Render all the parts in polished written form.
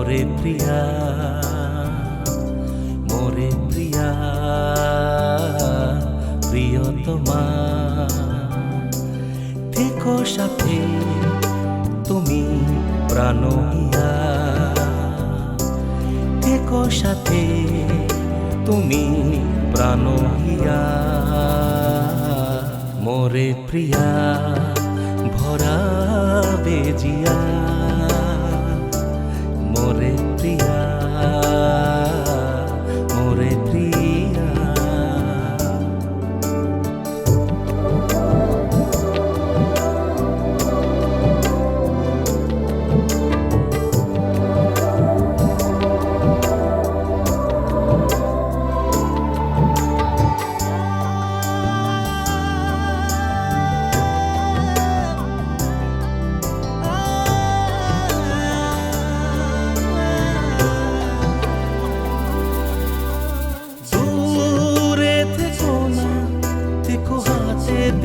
মোরে প্রিয়া, মোরে প্রিয়া, প্রিয়তমা, থেকো সাথে তুমি প্রাণ হিয়া, থেকো সাথে তুমি প্রাণ হিয়া, মোরে প্রিয়া ভরা বেজিয়া, মোরে প্রিয়া, মোরে প্রিয়া।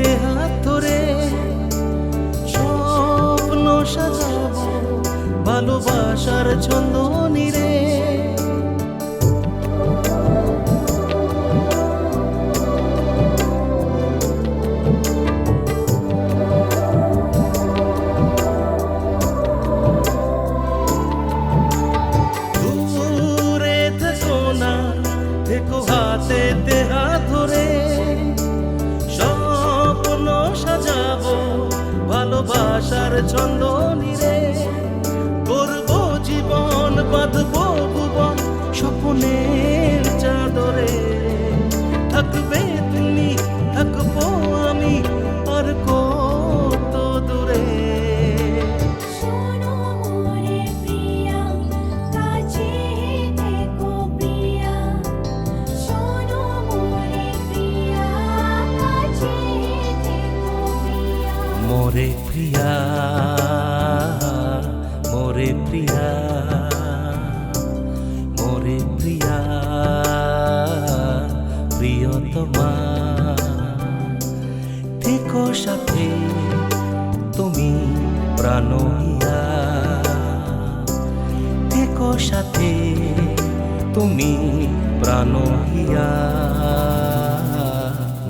দেহাত ধরে স্বপ্ন সাজাবো ভালোবাসার ছন্দ নিরে, দূরে থেকো না, থেকো হাতে দেহাত ধরে সাজাবো ভালোবাসার ছন্দ নিরে, করবো জীবন বাঁধবো ভুবন স্বপ্নের চাদরে, থাকবে তুমি থাকবো আমি আর কত দূরে। মোরে প্রিয়া, মোরে প্রিয়া, মোরে প্রিয়া, প্রিয়তমা, থেকো সাথে তুমি প্রাণ হিয়া, থেকো সাথে তুমি প্রাণ হিয়া,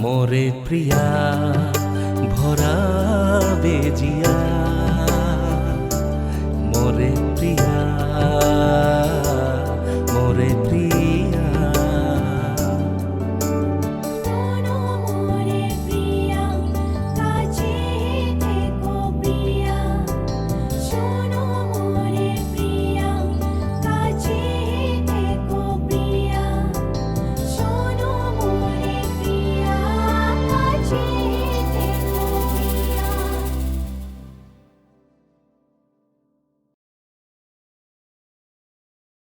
মোরে প্রিয়া ভরা বেজিয়া।